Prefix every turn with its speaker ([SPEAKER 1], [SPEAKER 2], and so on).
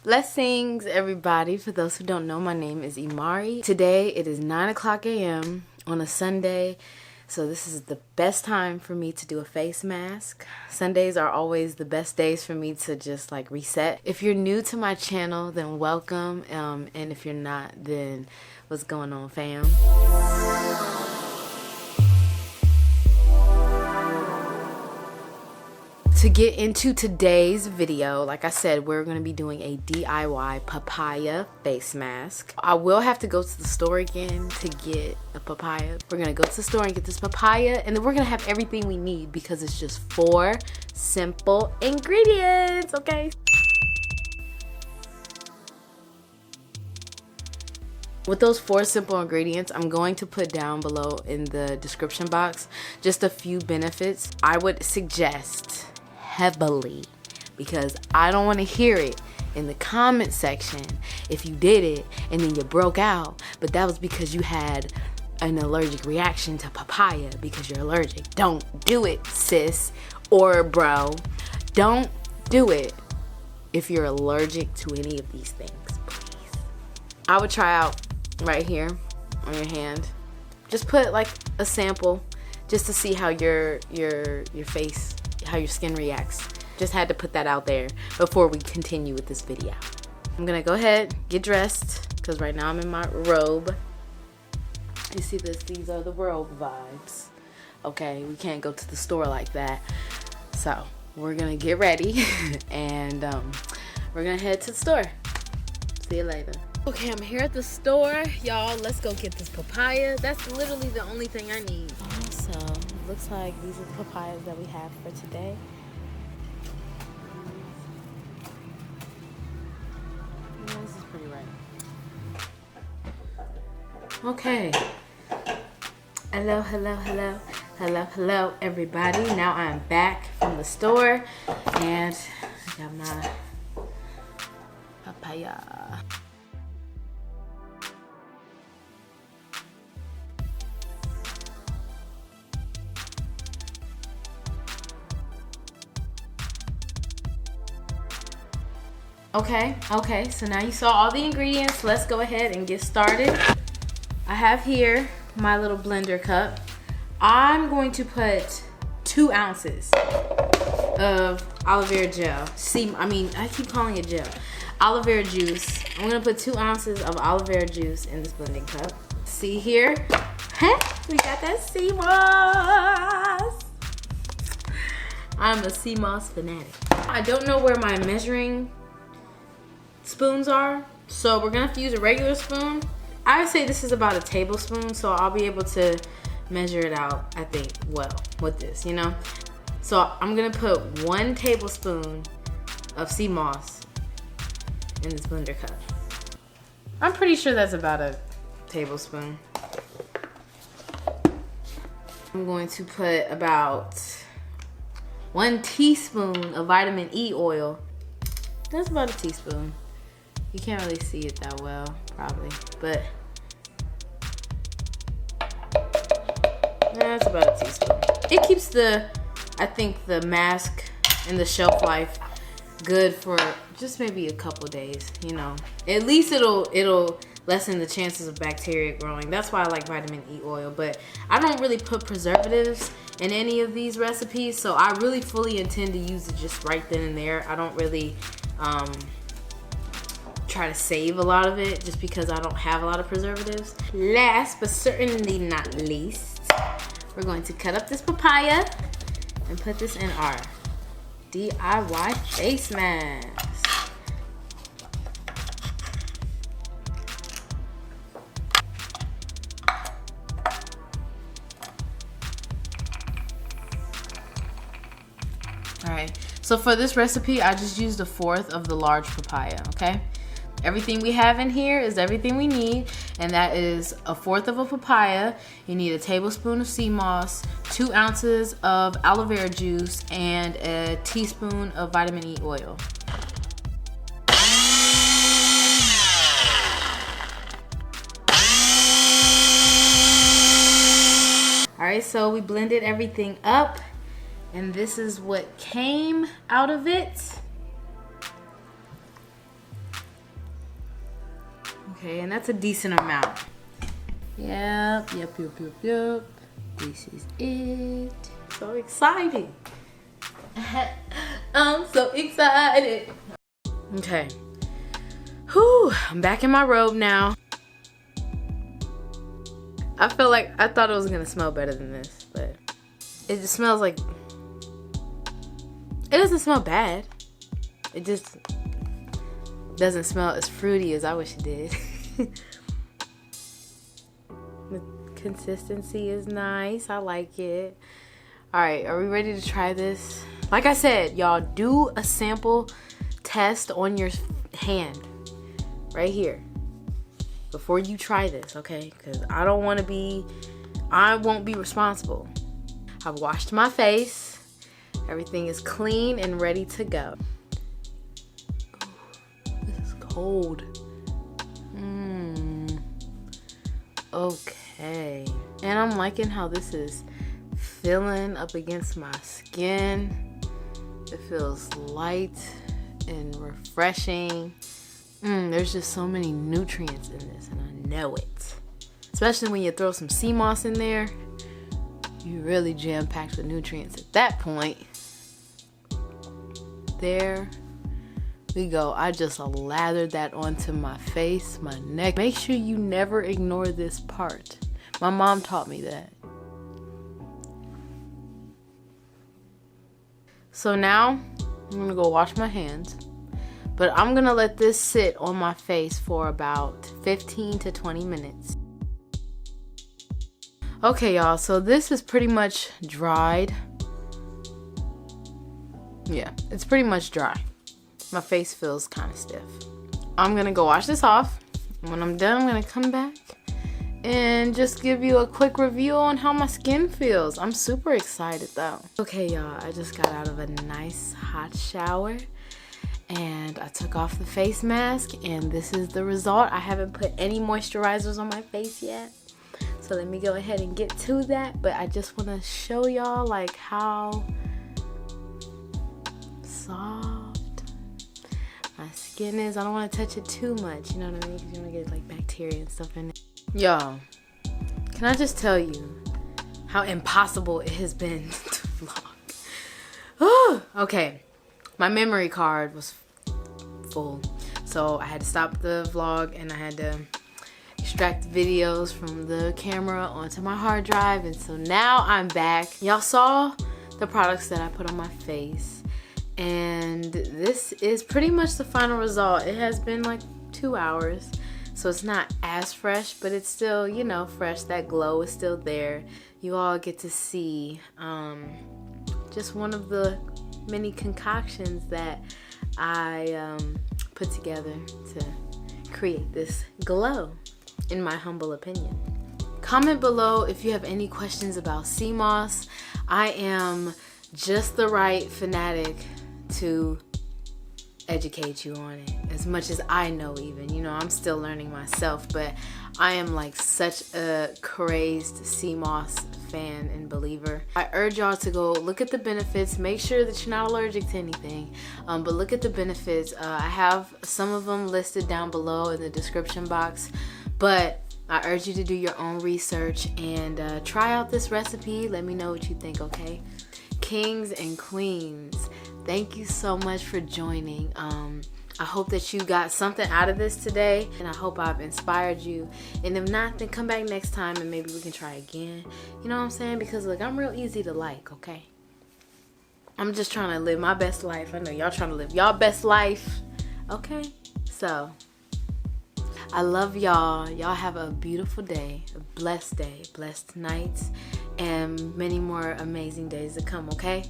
[SPEAKER 1] Blessings, everybody. For those who don't know, my name is Imari. Today it is 9 o'clock a.m. on a Sunday, so this is the best time for me to do a face mask. Sundays are always the best days for me to just like reset. If you're new to my channel, then welcome, and if you're not, then what's going on, fam? To get into today's video, like I said, we're going to be doing a DIY papaya face mask. I will have to go to the store again to get a papaya. We're going to go to the store and get this papaya, and then we're going to have everything we need because it's just 4 simple ingredients, okay? With those 4 simple ingredients, I'm going to put down below in the description box just a few benefits. I would suggest heavily, because I don't want to hear it in the comment section if you did it and then you broke out, but that was because you had an allergic reaction to papaya because you're allergic. Don't do it, sis or bro. Don't do it if you're allergic to any of these things, please. I would try out right here on your hand. Just put like a sample just to see how your face, how your skin reacts. Just had to put that out there before we continue with this video. I'm gonna go ahead, get dressed, because right now I'm in my robe. You see this? These are the robe vibes. Okay, we can't go to the store like that. So we're gonna get ready and we're gonna head to the store. See you later. Okay, I'm here at the store. Y'all, let's go get this papaya. That's literally the only thing I need. So, looks like these are the papayas that we have for today. Yeah, this is pretty right. Okay. Hello, hello, hello. Hello, hello, everybody. Now I'm back from the store and I got my papaya. Okay, so now you saw all the ingredients. Let's go ahead and get started. I have here my little blender cup. I'm going to put 2 ounces of aloe vera gel. I keep calling it gel. Aloe vera juice. I'm gonna put 2 ounces of aloe vera juice in this blending cup. See here? We got that sea moss. I'm a sea moss fanatic. I don't know where my measuring spoons are, so we're gonna have to use a regular spoon. I would say this is about a tablespoon, so I'll be able to measure it out, I think, well, with this, you know? So I'm gonna put 1 tablespoon of sea moss in this blender cup. I'm pretty sure that's about a tablespoon. I'm going to put about 1 teaspoon of vitamin E oil. That's about a teaspoon. You can't really see it that well, probably, but that's about a teaspoon. It keeps I think the mask and the shelf life good for just maybe a couple days, you know. At least it'll lessen the chances of bacteria growing. That's why I like vitamin E oil, but I don't really put preservatives in any of these recipes, so I really fully intend to use it just right then and there. I don't really try to save a lot of it just because I don't have a lot of preservatives. Last but certainly not least, we're going to cut up this papaya and put this in our DIY face mask. Alright, so for this recipe, I just used 1/4 of the large papaya, okay? Everything we have in here is everything we need, and that is 1/4 of a papaya. You need a tablespoon of sea moss, 2 ounces of aloe vera juice, and a teaspoon of vitamin E oil. Alright, so we blended everything up, and this is what came out of it. Okay, and that's a decent amount. Yep. This is it. So exciting. I'm so excited. Okay. Whew, I'm back in my robe now. I thought it was gonna smell better than this, but it just smells like, it doesn't smell bad. It just doesn't smell as fruity as I wish it did. The consistency is nice. I like it. All right, are we ready to try this? Like I said, y'all, do a sample test on your hand right here before you try this, okay? Because I won't be responsible. I've washed my face. Everything is clean and ready to go. This is cold. Okay. And I'm liking how this is filling up against my skin. It feels light and refreshing. There's just so many nutrients in this, and I know it. Especially when you throw some sea moss in there, you really jam-packed with nutrients at that point. There we go. I just lathered that onto my face, my neck. Make sure you never ignore this part. My mom taught me that. So now I'm gonna go wash my hands, but I'm gonna let this sit on my face for about 15 to 20 minutes. Okay, y'all, so this is pretty much dried. Yeah, it's pretty much dry. My face feels kind of stiff. I'm gonna go wash this off. When I'm done, I'm gonna come back and just give you a quick review on how my skin feels. I'm super excited though. Okay, y'all, I just got out of a nice hot shower and I took off the face mask, and this is the result. I haven't put any moisturizers on my face yet, so let me go ahead and get to that. But I just want to show y'all like how soft my skin is. I don't want to touch it too much, you know what I mean, because you want to get like bacteria and stuff in it. Y'all, can I just tell you how impossible it has been to vlog? Okay, my memory card was full, so I had to stop the vlog and I had to extract videos from the camera onto my hard drive, and so now I'm back. Y'all saw the products that I put on my face, and this is pretty much the final result. It has been like 2 hours, so it's not as fresh, but it's still, you know, fresh. That glow is still there. You all get to see just one of the many concoctions that I put together to create this glow, in my humble opinion. Comment below if you have any questions about sea moss. I am just the right fanatic to educate you on it, as much as I know. Even, you know, I'm still learning myself, but I am like such a crazed sea moss fan and believer. I urge y'all to go look at the benefits. Make sure that you're not allergic to anything, but look at the benefits. I have some of them listed down below in the description box, but I urge you to do your own research and try out this recipe. Let me know what you think, okay? Kings and queens, thank you so much for joining. I hope that you got something out of this today, and I hope I've inspired you. And if not, then come back next time and maybe we can try again. You know what I'm saying? Because look, I'm real easy to like, okay? I'm just trying to live my best life. I know y'all trying to live y'all best life, okay? So I love y'all. Y'all have a beautiful day, blessed nights, and many more amazing days to come, okay?